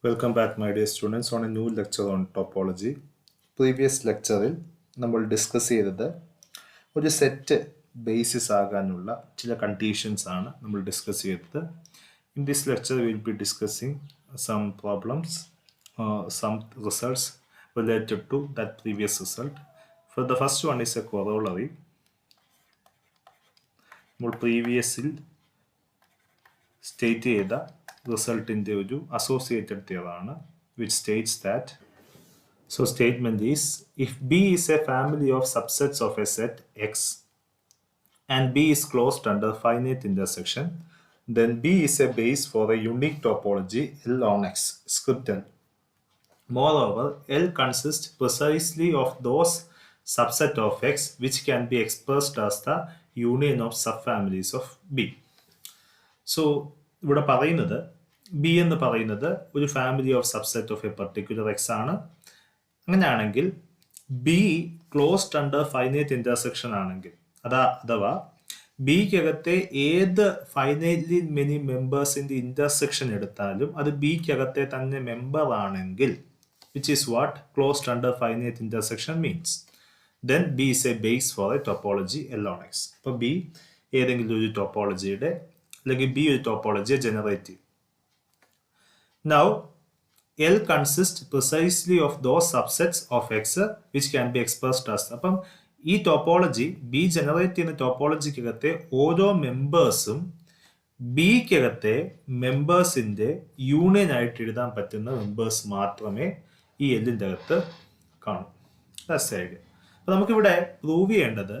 Welcome back, my dear students, on a new lecture on topology. Previous lecture-ൽ നമ്മൾ discuss ചെയ്തത് ഒരു set basis ആകാനുള്ള ചില കണ്ടീഷൻസ് ആണ് നമ്മൾ ഡിസ്കസ് ചെയ്തത്. In this lecture, we will be discussing some problems, some results related to that previous result. For the first one is a corollary. നമ്മൾ പ്രീവിയസിൽ state ചെയ്ത റിസൾട്ടിൻ്റെ ഒരു associated തിയറാണ് which states that, so statement is, if B is a family of subsets of a set X and B is closed under finite intersection, then B is a base for a unique topology L on X, script L. Moreover, L consists precisely of those subset of X which can be expressed as the union of subfamilies of B. So, ഇവിടെ പറയുന്നത് B എന്ന് പറയുന്നത് ഒരു family of subset of A particular X ആണ്. അങ്ങനെയാണെങ്കിൽ B closed under finite intersection ആണെങ്കിൽ, അഥവാ ബിക്കകത്തെ ഏത് ഫൈനൈറ്റ്ലി മെനി മെമ്പേഴ്സിന്റെ ഇന്റർസെക്ഷൻ എടുത്താലും അത് ബിക്കകത്തെ തന്നെ മെമ്പർ ആണെങ്കിൽ, which is what closed under finite intersection means, then B is a base for a topology L on X. അപ്പോൾ ബി ഏതെങ്കിലും ഒരു ടോപ്പോളജിയുടെ അല്ലെങ്കിൽ ബി ഒരു ടോപ്പോളജിയെ ജനറേറ്റ് ചെയ്യും. Now, L consists precisely of those subsets of X which can be expressed as. അപ്പം ഈ topology B generate ചെയ്യുന്ന ടോപ്പോളജിക്കകത്തെ ഓരോ മെമ്പേഴ്സും ബിക്കകത്തെ മെമ്പേഴ്സിന്റെ യൂണിയൻ ആയിട്ട് എഴുതാൻ പറ്റുന്ന മെമ്പേഴ്സ് മാത്രമേ ഈ എല്ലിൻ്റെ അകത്ത് കാണൂ. That's the idea. അപ്പോൾ നമുക്കിവിടെ പ്രൂവ് ചെയ്യേണ്ടത്,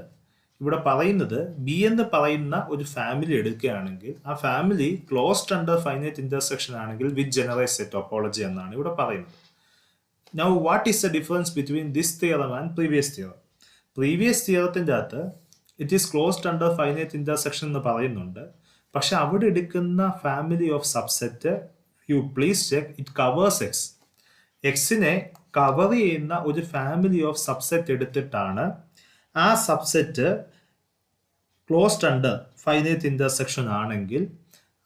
ഇവിടെ പറയുന്നത് ബി എന്ന് പറയുന്ന ഒരു ഫാമിലി എടുക്കുകയാണെങ്കിൽ ആ family closed under finite intersection ആണെങ്കിൽ വിച്ച് ജനറേറ്റ്സ് എ ടോപ്പോളജി എന്നാണ് ഇവിടെ പറയുന്നത്. Now what is the difference between this theorem and previous theorem? Previous തിയറത്തിൻ്റെ അകത്ത് it is closed under finite intersection എന്ന് പറയുന്നുണ്ട്, പക്ഷെ അവിടെ എടുക്കുന്ന family of subset, you please check, it covers X. എക്സിനെ കവർ ചെയ്യുന്ന ഒരു ഫാമിലി ഓഫ് സബ്സെറ്റ് എടുത്തിട്ടാണ് ആ subset closed under finite intersection ആണെങ്കിൽ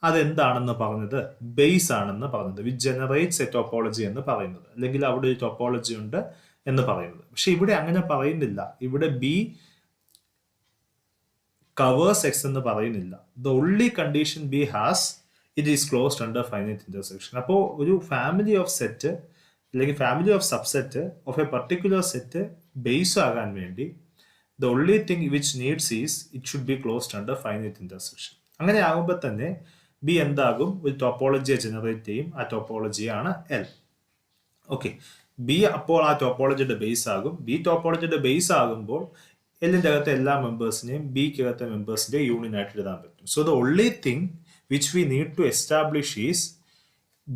അതെന്താണെന്ന് പറഞ്ഞത്, ബേസ് ആണെന്ന് പറഞ്ഞത്, വിച്ച് ജനറേറ്റ്സ് എ ടോപ്പോളജി എന്ന് പറയുന്നത്, അല്ലെങ്കിൽ അവിടെ ഒരു ടോപ്പോളജി ഉണ്ട് എന്ന് പറയുന്നത്. പക്ഷെ ഇവിടെ അങ്ങനെ പറയുന്നില്ല. ഇവിടെ ബി കവേഴ്സ് എക്സ് എന്ന് പറയുന്നില്ല. The only condition B has, it is closed under finite intersection. അപ്പോൾ ഒരു ഫാമിലി ഓഫ് സെറ്റ് അല്ലെങ്കിൽ family of subset of A particular set base ആകാൻ വേണ്ടി the only thing which needs is it should be closed under finite intersection. അങ്ങനെ ആകുമ്പോൾ തന്നെ B എന്താകും, ഒരു ടോപ്പോളജിയെ ജനറേറ്റ് ചെയ്യും. ആ ടോപ്പോളജിയാണ് എൽ. ഓക്കെ, ബി അപ്പോൾ ആ ടോപ്പോളജിയുടെ ബേസ് ആകും. ബി ടോപ്പോളജിയുടെ ബേസ് ആകുമ്പോൾ എല്ലിൻ്റെ അകത്തെ എല്ലാ മെമ്പേഴ്സിനെയും ബിക്കകത്തെ മെമ്പേഴ്സിന്റെ യൂണിയൻ ആയിട്ട് എഴുതാൻ പറ്റും. So the only thing which we need to establish is,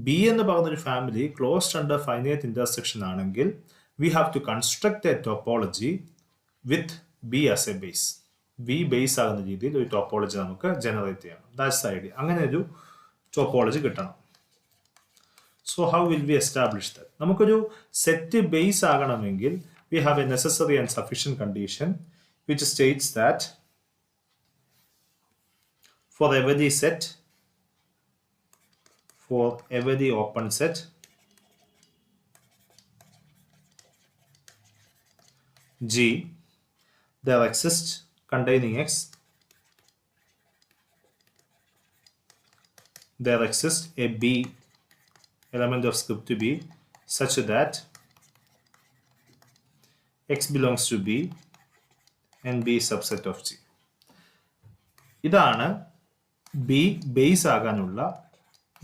B എന്ന് പറഞ്ഞൊരു family closed under finite intersection ആണെങ്കിൽ we have to construct a topology with B as a base. B base ആകുന്ന രീതിയിൽ ഒരു ടോപ്പോളജി നമുക്ക് ജനറേറ്റ് ചെയ്യണം. That's the idea. അങ്ങനെ ഒരു ടോപ്പോളജി കിട്ടണം. So how will we establish that? നമുക്കൊരു സെറ്റ് ബേസ് ആകണമെങ്കിൽ we have a necessary and sufficient condition which states that for every set, for every open set G, there exists containing X, there exists a B element of script B such that X belongs to B and B is subset of G. ഇതാണ് B base ആകാനുള്ള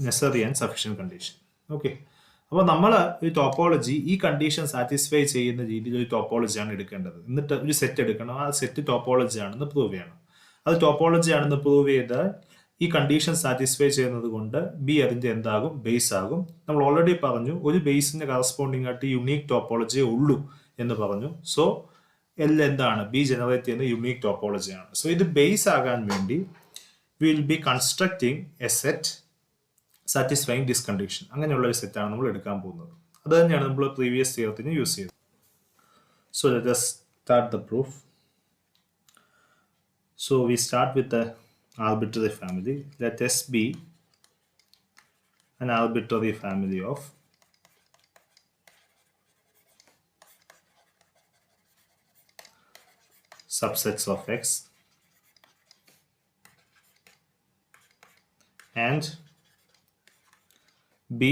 necessary and sufficient condition. Okay, അപ്പോൾ നമ്മൾ ഈ topology ഈ condition satisfy ചെയ്യുന്ന രീതിയിൽ ഒരു ടോപ്പോളജിയാണ് എടുക്കേണ്ടത്. എന്നിട്ട് ഒരു സെറ്റ് എടുക്കണം, ആ സെറ്റ് ടോപ്പോളജി ആണെന്ന് പ്രൂവ് ചെയ്യണം. അത് ടോപ്പോളജി ആണെന്ന് പ്രൂവ് ചെയ്താൽ ഈ കണ്ടീഷൻ സാറ്റിസ്ഫൈ ചെയ്യുന്നത് കൊണ്ട് ബി അതിൻ്റെ എന്താകും, ബേസ് ആകും. നമ്മൾ ഓൾറെഡി പറഞ്ഞു ഒരു ബേസിന് കറസ്പോണ്ടിങ് ആയിട്ട് യുണീക് ടോപ്പോളജിയേ ഉള്ളൂ എന്ന് പറഞ്ഞു. സോ എൽ എന്താണ്, ബി ജനറേറ്റ് ചെയ്യുന്ന യുണീക് ടോപ്പോളജിയാണ്. സോ ഇത് ബേസ് ആകാൻ വേണ്ടി we will be constructing A set satisfying this condition. അങ്ങനെയുള്ള ഒരു സെറ്റാണ് നമ്മൾ എടുക്കാൻ പോകുന്നത്. അത് തന്നെയാണ് നമ്മൾ പ്രീവിയസ് തിയറത്തിന് യൂസ് ചെയ്തത്. So let us start the proof. So we start with the arbitrary family. Let S be an arbitrary family of subsets of X and B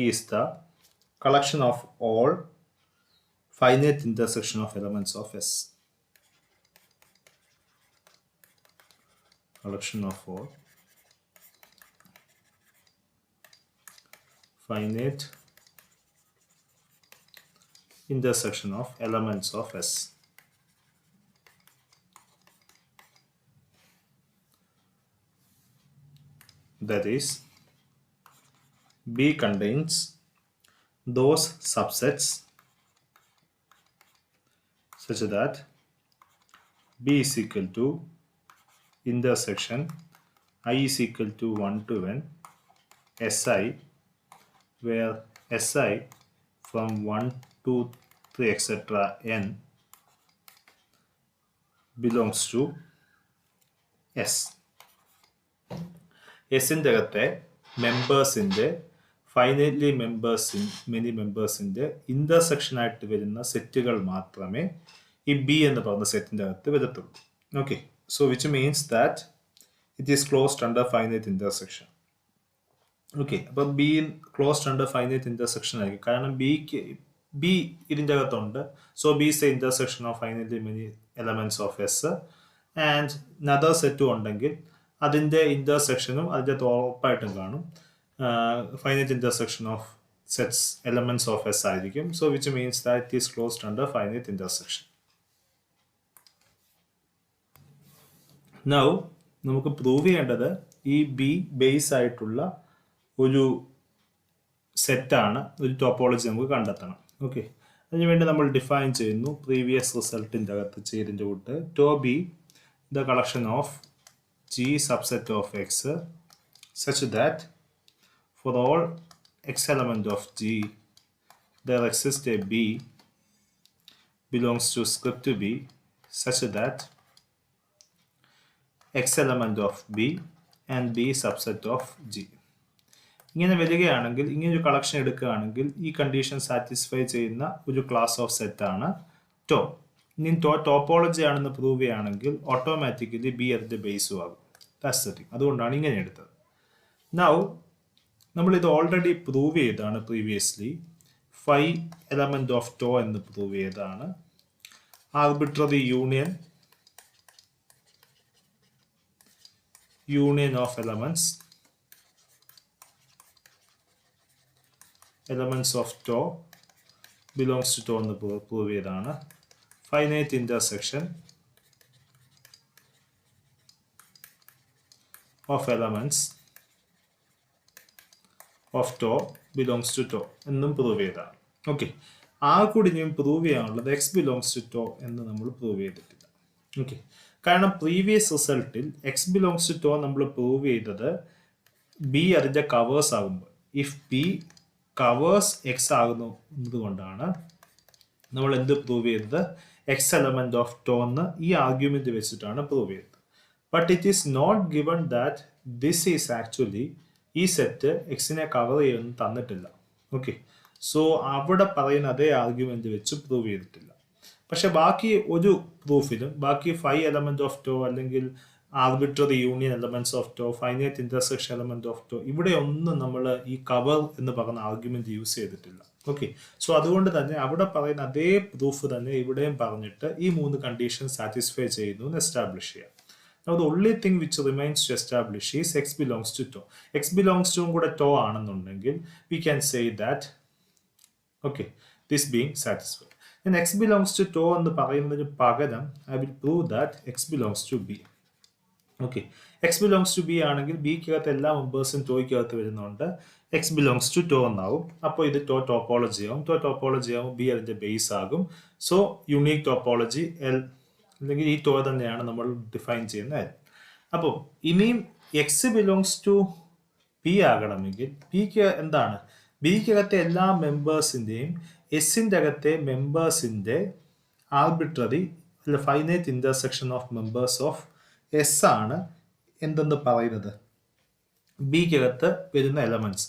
is the collection of all finite intersection of elements of S. Collection of all finite intersection of elements of S. That is, B contains those subsets such that B is equal to intersection I is equal to 1 to n Si, where Si from 1 to 3 etc. n belongs to S. എസിൻ്റെ അകത്തെ മെമ്പേഴ്സിൻ്റെ finitely many മെമ്പേഴ്സിൻ്റെ intersection ആയിട്ട് വരുന്ന സെറ്റുകൾ മാത്രമേ ഈ B എന്ന് പറയുന്ന സെറ്റിൻ്റെ അകത്ത് വരത്തുള്ളൂ. Okay, so which means that it is closed under finite intersection. Okay, അപ്പോൾ B closed under finite intersection ആയിരിക്കും. കാരണം ബി ഇതിൻ്റെ അകത്തുണ്ട്. So B is a intersection of finitely many elements of S another സെറ്റും ഉണ്ടെങ്കിൽ അതിൻ്റെ ഇൻ്റർസെക്ഷനും അതിൻ്റെ ഉറപ്പായിട്ടും കാണും. Finite intersection of sets elements of S ആയിരിക്കും. So which means that it is closed under finite intersection. Now നമുക്ക് prove ചെയ്യേണ്ടത് ഈ ബി ബേസ് ആയിട്ടുള്ള ഒരു സെറ്റാണ്, ഒരു ടോപ്പോളജി നമുക്ക് കണ്ടെത്തണം. ഓക്കെ, അതിനുവേണ്ടി നമ്മൾ ഡിഫൈൻ ചെയ്യുന്നു പ്രീവിയസ് റിസൾട്ടിൻ്റെ അകത്ത് ചെയ്തതിൻ്റെ കൂട്ട് tau be the collection of G subset of X such that for all X element of G there exists a B belongs to script B such that X element of B and B subset of G. ഇങ്ങനെ വരികയാണെങ്കിൽ, ഇങ്ങനൊരു collection എടുക്കുകയാണെങ്കിൽ ഈ condition satisfy ചെയ്യുന്ന ഒരു class of സെറ്റാണ് tau. ഇനി topology ആണെന്ന് പ്രൂവ് ചെയ്യുകയാണെങ്കിൽ ഓട്ടോമാറ്റിക്കലി ബി അതിൻ്റെ ബേസും ആകും. അതുകൊണ്ടാണ് ഇങ്ങനെ എടുത്തത്. നൗ നമ്മളിത് ഓൾറെഡി പ്രൂവ് ചെയ്താണ് previously. Phi element of tau എന്ന് പ്രൂവ് ചെയ്താണ്. Arbitrary union of elements of tau belongs to tau എന്ന് പ്രൂവ് ചെയ്താണ്. Finite intersection of elements of tau belongs to tau എന്നും പ്രൂവ് ചെയ്തതാണ്. ഓക്കെ, ആ കൂടി ഇനിയും പ്രൂവ് ചെയ്യാനുള്ളത് എക്സ് ബിലോങ്സ് ടു ടോ എന്ന് നമ്മൾ പ്രൂവ് ചെയ്തിട്ടില്ല. ഓക്കെ, കാരണം പ്രീവിയസ് റിസൾട്ടിൽ എക്സ് ബിലോങ്സ് ടു ടോ നമ്മൾ പ്രൂവ് ചെയ്തത് ബി അതിൻ്റെ കവേഴ്സ് ആകുമ്പോൾ, ഇഫ് ബി കവേഴ്സ് എക്സ് ആകുന്നത് കൊണ്ടാണ് നമ്മൾ എന്ത് പ്രൂവ് ചെയ്തത്, എക്സ് എലമെന്റ് ഓഫ് ടോ എന്ന് ഈ ആർഗ്യുമെന്റ് വെച്ചിട്ടാണ് പ്രൂവ് ചെയ്തത്. But it is not given that this is actually ഈ സെറ്റ് എക്സിനെ കവർ ചെയ്യുമെന്ന് തന്നിട്ടില്ല. ഓക്കെ, സോ അവിടെ പറയുന്ന അതേ ആർഗ്യുമെന്റ് വെച്ച് പ്രൂവ് ചെയ്തിട്ടില്ല. പക്ഷെ ബാക്കി ഒരു പ്രൂഫിലും ബാക്കി ഫൈവ് എലമെന്റ് ഓഫ് ടോ അല്ലെങ്കിൽ arbitrary union elements of to, finite intersection element of to, ഇവിടെ ഒന്നും നമ്മൾ ഈ കവർ എന്ന് പറയുന്ന ആർഗ്യുമെന്റ് യൂസ് ചെയ്തിട്ടില്ല. ഓക്കെ, സോ അതുകൊണ്ട് തന്നെ അവിടെ പറയുന്ന അതേ പ്രൂഫ് തന്നെ ഇവിടെയും പറഞ്ഞിട്ട് ഈ മൂന്ന് കണ്ടീഷൻ സാറ്റിസ്ഫൈ ചെയ്യുന്നു എന്ന് എസ്റ്റാബ്ലിഷ് ചെയ്യാം. Now the only thing which remains to establish is x belongs to tau. X belongs to കൂടെ tau ആണെന്നുണ്ടെങ്കിൽ we can say that okay, this being satisfied. Then x belongs to tau എന്ന് പറയുന്നതിന് പകരം I will prove that x belongs to B. Okay, x belongs to B ആണെങ്കിൽ ബിക്കകത്ത് എല്ലാ മെമ്പേഴ്സും ടോയ്ക്കകത്ത് വരുന്നുണ്ട്. x belongs to tau എന്നാവും. അപ്പോൾ ഇത് ടോപ്പോളജി ആവും. ടോപ്പോളജി ആവും, ബി അതിൻ്റെ ബേസ് ആകും. സോ യുണീക് ടോപ്പോളജി എൽ അല്ലെങ്കിൽ ഈ ടോ തന്നെയാണ് നമ്മൾ ഡിഫൈൻ ചെയ്യുന്നത്. അപ്പോൾ ഇനിയും എക്സ് ബിലോങ്സ് ടു പി ആകണമെങ്കിൽ പിക്ക് എന്താണ്, ബിക്കകത്തെ എല്ലാ മെമ്പേഴ്സിൻ്റെയും എസിൻ്റെ അകത്തെ മെമ്പേഴ്സിൻ്റെ ആർബിട്രറി അല്ല finite intersection of members of S ആണ് എന്തെന്ന് പറയുന്നത്, ബിക്കകത്ത് വരുന്ന എലമെന്റ്സ്.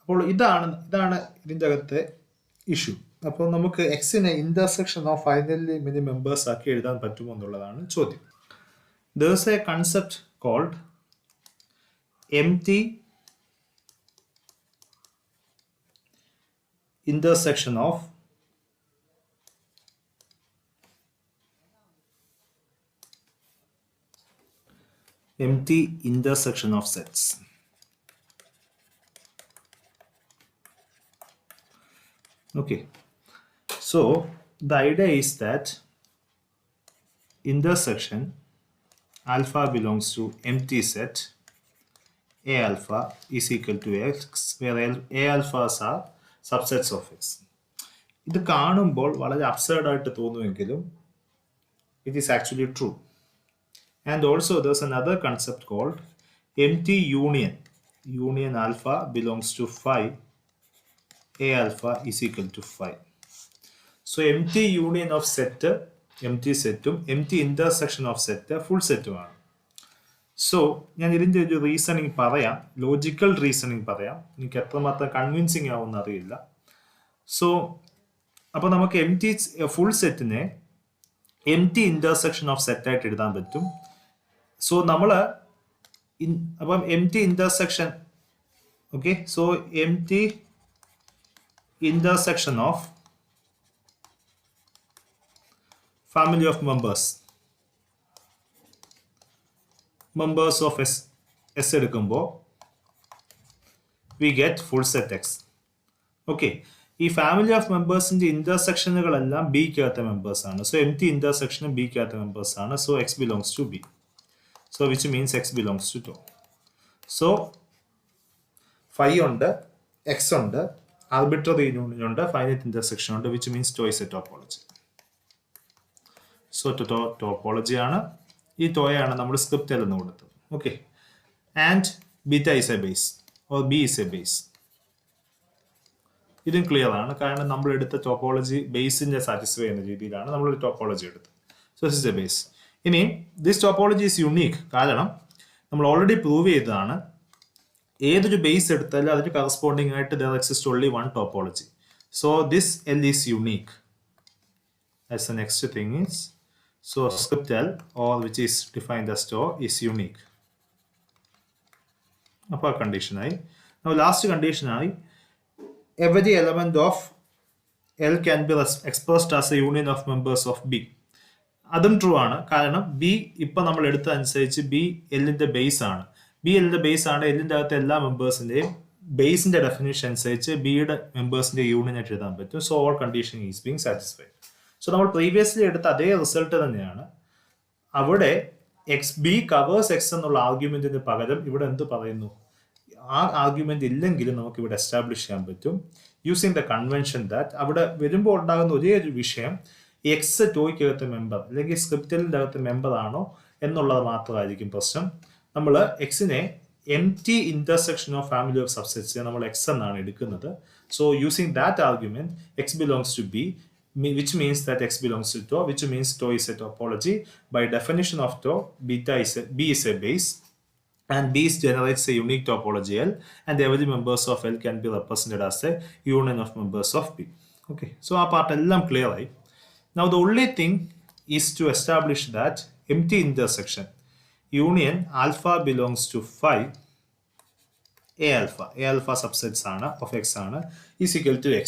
അപ്പോൾ ഇതാണ് ഇതിൻ്റെ അകത്തെ ഇഷ്യൂ. അപ്പോൾ നമുക്ക് എക്സിനെ intersection of finally many members ആക്കി എഴുതാൻ പറ്റുമോ എന്നുള്ളതാണ് ചോദ്യം. There is a concept called empty intersection of sets. Okay, so the idea is that intersection alpha belongs to empty set a alpha is equal to x, where a alphas are subsets of x. ഇത് കാണുമ്പോൾ വളരെ absurd ആയിട്ട് തോന്നുമെങ്കിലും it is actually true. And also there's another concept called empty union. Union alpha belongs to phi. A alpha is equal to phi. So empty union of set, empty set, empty intersection of set, full set. So ഞാൻ ഇതിൻ്റെ ഒരു reasoning പറയാം, logical reasoning പറയാം. എനിക്ക് എത്രമാത്രം convincing ആവുമെന്ന് അറിയില്ല. So അപ്പോൾ നമുക്ക് എംറ്റി ഫുൾ സെറ്റിനെ എംറ്റി ഇന്റർസെക്ഷൻ ഓഫ് സെറ്റ് ആയിട്ട് എഴുതാൻ പറ്റും. സോ നമ്മൾ അപ്പം എംറ്റി intersection, okay, so എംറ്റി intersection of family of members of S എടുക്കുമ്പോൾ we get full set X. Okay, ഈ ഫാമിലി ഓഫ് മെമ്പേഴ്സിന്റെ ഇന്റർസെക്ഷനുകളെല്ലാം ബിക്കകത്തെ മെമ്പേഴ്സ് ആണ്. സോ എംറ്റി ഇന്റർസെക്ഷനും ബിക്കകത്തെ മെമ്പേഴ്സ് ആണ്. So X belongs to B. So which means X belongs to T. So phi ഉണ്ട്, X ഉണ്ട്, arbitrary union ഉണ്ട്, finite intersection ഉണ്ട്, which means T is a topology. So topology ആണ്. ഈ ടോയാണ് നമ്മൾ സ്ക്രിപ്റ്റിൽ നിന്ന് കൊടുത്തത്. Okay, and beta is A base or B is A base. ഇതും ക്ലിയർ ആണ്, കാരണം നമ്മൾ എടുത്ത ടോപ്പോളജി ബേസിനെ സാറ്റിസ്ഫൈ ചെയ്യുന്ന രീതിയിലാണ് നമ്മളൊരു ടോപ്പോളജി എടുത്തത്. So this is A base. ഇനി ദിസ് ടോപ്പോളജി ഈസ് യുണീക്ക്, കാരണം നമ്മൾ ഓൾറെഡി പ്രൂവ് ചെയ്തതാണ് ഏതൊരു ബേസ് എടുത്താലും അതിന് കറസ്പോണ്ടിങ് ആയിട്ട് there exists only one topology. So this L is unique. As the next thing is, so script L, or which is defined as T, is unique. Upper condition I. Now last condition I, every element of L can be expressed as a union of members of B. അതും true ആണ്, കാരണം B ഇപ്പം നമ്മൾ എടുത്ത അനുസരിച്ച് B എല്ലിന്റെ base ആണ്. B എല്ലിന്റെ ബേസ് ആണ്. എല്ലിന്റെ അകത്ത് എല്ലാ മെമ്പേഴ്സിന്റെയും ബേസിന്റെ ഡെഫിനേഷൻ അനുസരിച്ച് ബിയുടെ മെമ്പേഴ്സിന്റെ യൂണിയൻ ആയിട്ട് എഴുതാൻ പറ്റും. So all condition is being satisfied. So നമ്മൾ പ്രീവിയസ്ലി എടുത്ത അതേ റിസൾട്ട് തന്നെയാണ്. അവിടെ എക്സ് ബി കവേഴ്സ് എക്സ് എന്നുള്ള ആർഗ്യുമെന്റിന് പകരം ഇവിടെ എന്ത് പറയുന്നു, ആ ആർഗ്യുമെന്റ് ഇല്ലെങ്കിലും നമുക്ക് ഇവിടെ എസ്റ്റാബ്ലിഷ് ചെയ്യാൻ പറ്റും യൂസിങ് ദ കൺവെൻഷൻ ദാറ്റ് അവിടെ വരുമ്പോൾ ഉണ്ടാകുന്ന ഒരേ ഒരു വിഷയം എക്സ് ടോയ്ക്കകത്ത് മെമ്പർ അല്ലെങ്കിൽ സ്ക്രിപ്റ്റലിന്റെ അകത്ത് മെമ്പർ ആണോ എന്നുള്ളത് മാത്രമായിരിക്കും പ്രശ്നം. നമ്മൾ എക്സിനെ empty intersection of family of subsets നമ്മൾ x എന്നാണ് എടുക്കുന്നത്. So using that argument x belongs to B, which means that x belongs to T, which means T is a topology. By definition of T, B is a base and B generates a unique topology L, and every members of L can be represented as a union of members of B. Okay, so ആ part എല്ലാം clear ആയി. Now the only thing is to establish that empty intersection union alpha belongs to phi a alpha subsets ആണ് of x ആണ് is equal to x.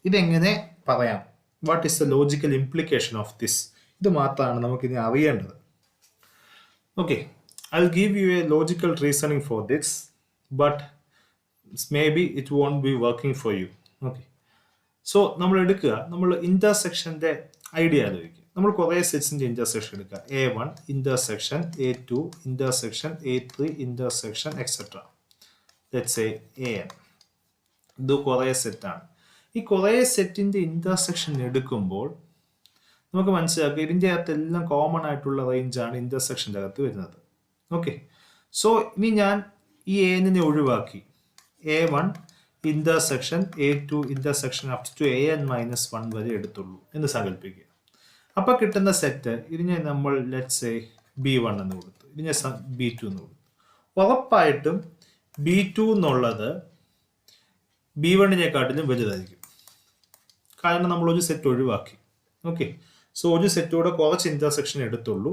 ഇതെങ്ങനെ പറയാം, what is the logical implication of this, ഇത് മാത്രമാണ് നമുക്കിനി അറിയേണ്ടത്. Okay, I'll give you a logical reasoning for this, but maybe it won't be working for you. Okay, so നമ്മൾ എടുക്കുക, നമ്മൾ ഇന്റർസെക്ഷന്റെ ഐഡിയ ആലോചിക്കുക. നമ്മൾ കുറേ സെറ്റ്സിന്റെ ഇന്റർസെക്ഷൻ എടുക്കുക. A1 intersection A2 intersection A3 intersection etcetera. Let's say AN. ഇത് കുറേ സെറ്റാണ്. ഈ കുറേ സെറ്റിന്റെ ഇന്റർസെക്ഷൻ എടുക്കുമ്പോൾ നമുക്ക് മനസ്സിലാക്കുക ഇതിൻ്റെ അകത്തെല്ലാം കോമൺ ആയിട്ടുള്ള റേഞ്ചാണ് ഇന്റർസെക്ഷൻ്റെ അകത്ത് വരുന്നത്. ഓക്കെ, സോ ഇനി ഞാൻ ഈ ANനെ ഒഴിവാക്കി A1 intersection A2 intersection up to AN-1 വരെ എടുത്തുള്ളൂ എന്ന് സങ്കല്പിക്കുക. അപ്പോൾ കിട്ടുന്ന സെറ്റ് ഇതിനെ നമ്മൾ ലെറ്റ്സ് സേ B1 എന്ന് കൊടുത്തു, ഇതിനെ B2 എന്ന് കൊടുത്തു. ഉറപ്പായിട്ടും B2 എന്നുള്ളത് B1-നെക്കാട്ടിലും വലുതായിരിക്കും, കാരണം നമ്മൾ ഒരു സെറ്റ് ഒഴിവാക്കി. ഓക്കെ, സോ ഒരു സെറ്റോടെ കുറച്ച് ഇന്റർസെക്ഷൻ എടുത്തുള്ളൂ.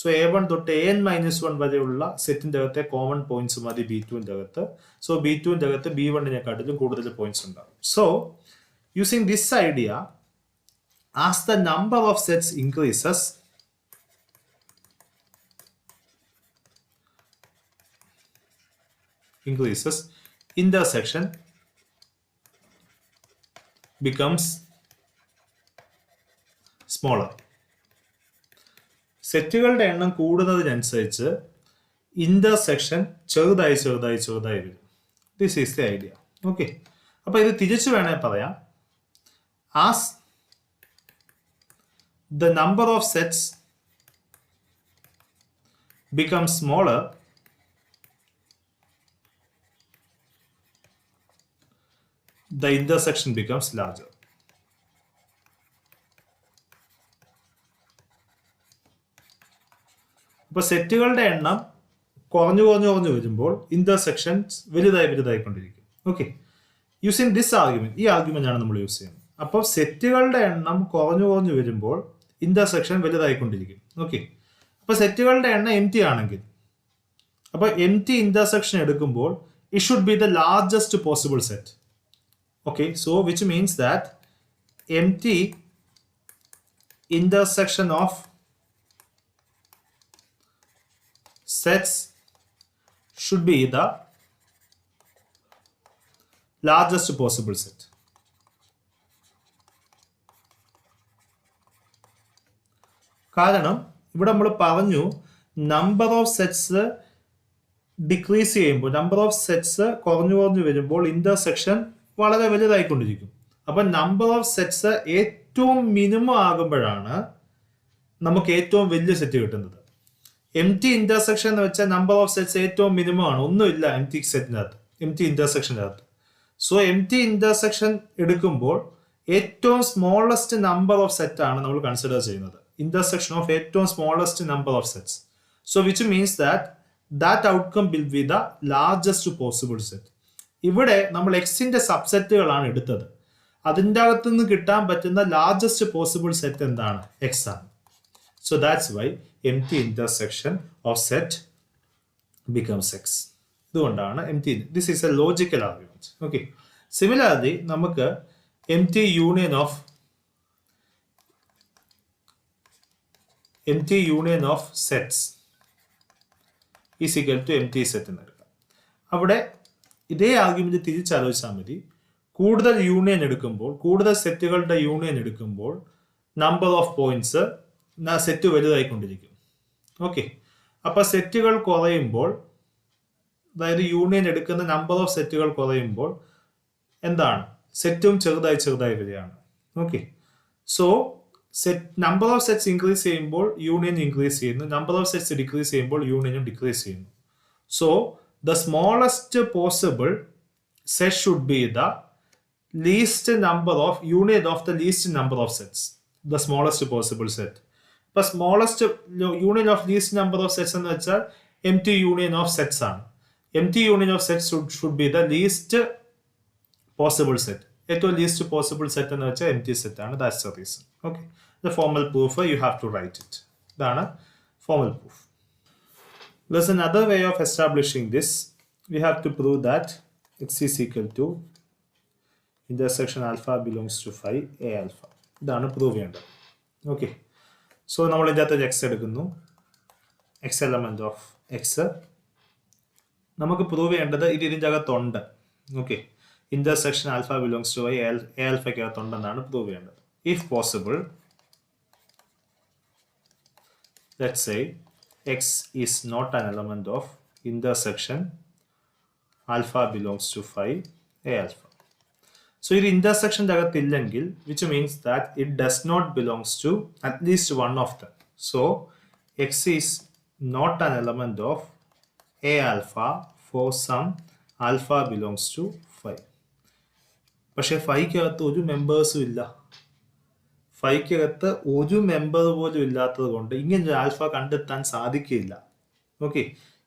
സോ A1 തൊട്ട് AN-1 വരെയുള്ള സെറ്റിന്റെ അകത്തെ കോമൺ പോയിന്റ്സ് മതി B2ന്റെ അകത്ത്. സോ B2ന്റെ അകത്ത് B1-നെക്കാട്ടിലും കൂടുതൽ പോയിന്റ്സ് ഉണ്ടാവും. So using this idea, as the number of sets increases, intersection becomes smaller. സെറ്റുകളുടെ എണ്ണം കൂടുന്നതിനനുസരിച്ച് ഇന്റർസെക്ഷൻ ചെറുതായി വരും. This is the idea. Okay, അപ്പൊ ഇത് തിരിച്ചു വേണേൽ പറയാം, as the number of sets becomes smaller, the intersection becomes larger. അപ്പോൾ സെറ്റുകളുടെ എണ്ണം കുറഞ്ഞു വരുമ്പോൾ ഇന്റർസെക്ഷൻസ് വലുതായിക്കൊണ്ടിരിക്കും. ഓക്കെ, യൂസിങ് ദിസ് ആർഗ്യുമെന്റ്, ഈ ആർഗ്യുമെന്റ് ആണ് നമ്മൾ യൂസ് ചെയ്യുന്നത്. അപ്പോൾ സെറ്റുകളുടെ എണ്ണം കുറഞ്ഞു വരുമ്പോൾ ഇന്റർസെക്ഷൻ വലുതായിക്കൊണ്ടിരിക്കും. ഓക്കെ, അപ്പൊ സെറ്റുകളുടെ എണ്ണം എം ടി ആണെങ്കിൽ, അപ്പൊ എം ടി ഇന്റർസെക്ഷൻ എടുക്കുമ്പോൾ it should be the largest possible set. Okay, so which means that empty intersection of sets should be the largest possible set. കാരണം ഇവിടെ നമ്മൾ പറഞ്ഞു നമ്പർ ഓഫ് സെറ്റ്സ് ഡിക്രീസ് ചെയ്യുമ്പോൾ, number of sets കുറഞ്ഞു വരുമ്പോൾ intersection വളരെ വലുതായിക്കൊണ്ടിരിക്കും. അപ്പൊ നമ്പർ ഓഫ് സെറ്റ്സ് ഏറ്റവും മിനിമം ആകുമ്പോഴാണ് നമുക്ക് ഏറ്റവും വലിയ സെറ്റ് കിട്ടുന്നത്. എം ടി ഇന്റർസെക്ഷൻ എന്ന് വെച്ചാൽ നമ്പർ ഓഫ് സെറ്റ്സ് ഏറ്റവും മിനിമം ആണ്, ഒന്നുമില്ല എം ടി സെറ്റിനകത്ത്, എം ടി ഇന്റർസെക്ഷനകത്ത്. സോ എം ടി ഇന്റർസെക്ഷൻ എടുക്കുമ്പോൾ ഏറ്റവും സ്മോളസ്റ്റ് നമ്പർ ഓഫ് സെറ്റ് ആണ് നമ്മൾ കൺസിഡർ ചെയ്യുന്നത്. Intersection of ഏറ്റവും smallest number of sets. So which means that outcome will be the largest possible set. ഇവിടെ നമ്മൾ എക്സിന്റെ സബ്സെറ്റുകളാണ് എടുത്തത്. അതിൻ്റെ അകത്ത് നിന്ന് കിട്ടാൻ പറ്റുന്ന ലാർജസ്റ്റ് പോസിബിൾ സെറ്റ് എന്താണ്? എക്സ് ആണ്. So that's why empty intersection of set becomes x. ഇതുകൊണ്ടാണ് empty. This is a logical argument. Okay. Similarly, നമുക്ക് empty union of sets is equal to empty set എന്ന് എടുക്കാം. അവിടെ ഇതേ ആർഗ്യുമെന്റ് തിരിച്ചാലോചിച്ചാൽ മതി. കൂടുതൽ യൂണിയൻ എടുക്കുമ്പോൾ, കൂടുതൽ സെറ്റുകളുടെ യൂണിയൻ എടുക്കുമ്പോൾ നമ്പർ ഓഫ് പോയിന്റ്സ് സെറ്റ് വലുതായിക്കൊണ്ടിരിക്കും. ഓക്കെ, അപ്പൊ സെറ്റുകൾ കുറയുമ്പോൾ, അതായത് യൂണിയൻ എടുക്കുന്ന നമ്പർ ഓഫ് സെറ്റുകൾ കുറയുമ്പോൾ എന്താണ്? സെറ്റും ചെറുതായി വരികയാണ്. Okay, so number of sets increase ചെയ്യുമ്പോൾ യൂണിയൻ ഇൻക്രീസ് ചെയ്യുന്നു, നമ്പർ ഓഫ് സെറ്റ്സ് ഡിക്രീസ് ചെയ്യുമ്പോൾ യൂണിയനും ഡിക്രീസ് ചെയ്യുന്നു. So the smallest possible set should be the least number of union of the least number of sets, the smallest possible set. ഇപ്പൊ smallest union of least number of sets എന്ന് വെച്ചാൽ M T union of sets ആണ്. M T union of sets should be the least possible set. ഏറ്റവും least possible set എന്ന് വെച്ചാൽ M T set ആണ്. That's the reason. Okay, the formal proof you have to write it. ഇതാണ് formal proof. There's another way of establishing this. We have to prove that x is equal to intersection alpha belongs to phi a alpha. ഇതാണ് prove ചെയ്യേണ്ടത്. Okay, so നമ്മൾ ഇതിൻ്റെ അകത്ത് X എടുക്കുന്നു, X element of X. നമുക്ക് prove ചെയ്യേണ്ടത് ഇത് ഇതിൻ്റെ അകത്തുണ്ട്. Okay, intersection alpha belongs to a ആൽഫയ്ക്ക് അകത്തുണ്ടെന്നാണ് പ്രൂവ് ചെയ്യേണ്ടത്. If possible, let's say x is not an element of intersection alpha belongs to phi a alpha. So ഇത് ഇന്റർസെക്ഷൻ്റെ അകത്തില്ലെങ്കിൽ, which means that it does not belongs to at least one of them. So x is not an element of a alpha for some alpha belongs to phi. പക്ഷെ ഫൈക്കകത്ത് ഒരു മെമ്പേഴ്സും ഇല്ല. ഫൈക്കകത്ത് ഒരു member പോലും ഇല്ലാത്തത് കൊണ്ട് ഇങ്ങനെ alpha കണ്ടെത്താൻ സാധിക്കില്ല. ഓക്കെ,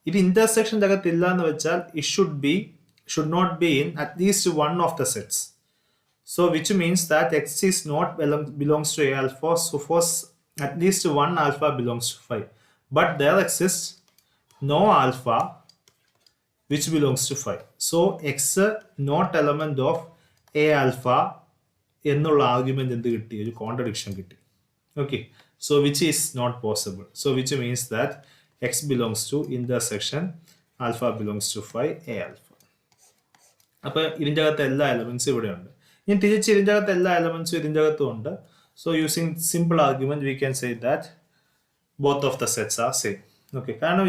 ഇത് ഇന്റർസെക്ഷൻ്റെ അകത്തില്ല എന്ന് വെച്ചാൽ it should not be in at least one of the sets. So which means that x is not belongs to a alpha. So first at least one alpha belongs to phi. But there exists no alpha which belongs to phi. So x not element of a alpha എന്നുള്ള argument എന്ത് കിട്ടി? ഒരു contradiction കിട്ടി. Okay, so which is not possible. So which means that x belongs to intersection alpha belongs to phi a alpha. അപ്പോൾ ഇതിൻ്റെ അകത്ത് എല്ലാ എലമെന്റ്സും ഇവിടെ ഉണ്ട്. ഇനി തിരിച്ച് ഇതിൻ്റെ അകത്ത് എല്ലാ എലമെന്റ്സും ഇതിൻ്റെ അകത്തും ഉണ്ട്. So using simple argument we can say that both of the sets are same. Okay, കാരണം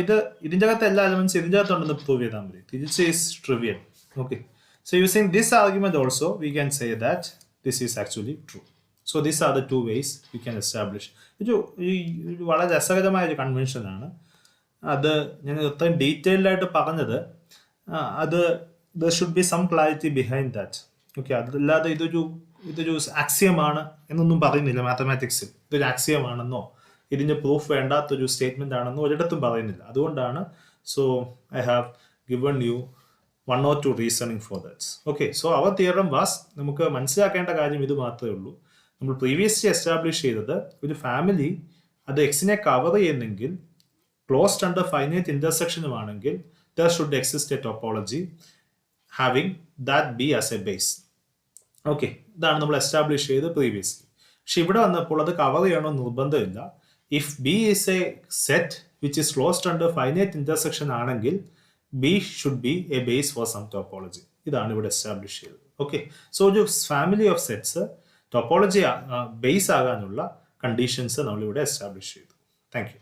ഇതിൻ്റെ അകത്ത് എല്ലാ എലമെന്റ്സും ഇതിൻ്റെ അകത്തുണ്ടെന്ന് പ്രൂവ് ചെയ്താൽ മതി. തിരിച്ച് is trivial. Okay, so using this argument also we can say that this is actually true. So these are the two ways you can establish. ഒരു വളരെ രസകരമായ ഒരു കൺവെൻഷനാണ് അത്. ഞാൻ ഇത്രയും ഡീറ്റെയിൽഡ് ആയിട്ട് പറഞ്ഞത് അത് there should be some clarity behind that. Okay, അതല്ലാതെ ഇതൊരു ആക്സിയമാണ് എന്നൊന്നും പറയുന്നില്ല മാത്തമാറ്റിക്സിൽ. ഇതൊരു ആക്സിയമാണെന്നോ ഇതിൻ്റെ പ്രൂഫ് വേണ്ടാത്തൊരു സ്റ്റേറ്റ്മെന്റ് ആണെന്നോ ഒരിടത്തും പറയുന്നില്ല. അതുകൊണ്ടാണ് so I have given you 1 or 2 reasoning for that. Okay, so our theorem was, നമുക്ക് മനസ്സിലാക്കേണ്ട കാര്യം ഇത് മാത്രമേ ഉള്ളൂ. നമ്മൾ പ്രീവിയസ്ലി എസ്റ്റാബ്ലിഷ് ചെയ്തത് ഒരു ഫാമിലി അത് എക്സിനെ കവർ ചെയ്യുന്നെങ്കിൽ ക്ലോസ്ഡ് അണ്ടർ ഫൈനൈറ്റ് ഇന്റർസെക്ഷനുമാണെങ്കിൽ there should exist a topology having that B as a base. Okay, ഇതാണ് നമ്മൾ എസ്റ്റാബ്ലിഷ് ചെയ്ത് പ്രീവിയസ്ലി. പക്ഷെ ഇവിടെ വന്നപ്പോൾ അത് കവർ ചെയ്യണോ നിർബന്ധമില്ല. If B is a set which is closed under finite intersection ആണെങ്കിൽ B should be a base for some topology. ഇതാണ് ഇവിടെ എസ്റ്റാബ്ലിഷ് ചെയ്തത്. ഓക്കെ, സോ ഒരു family of sets topology base ആകാനുള്ള കണ്ടീഷൻസ് നമ്മളിവിടെ എസ്റ്റാബ്ലിഷ് ചെയ്തു. Thank U.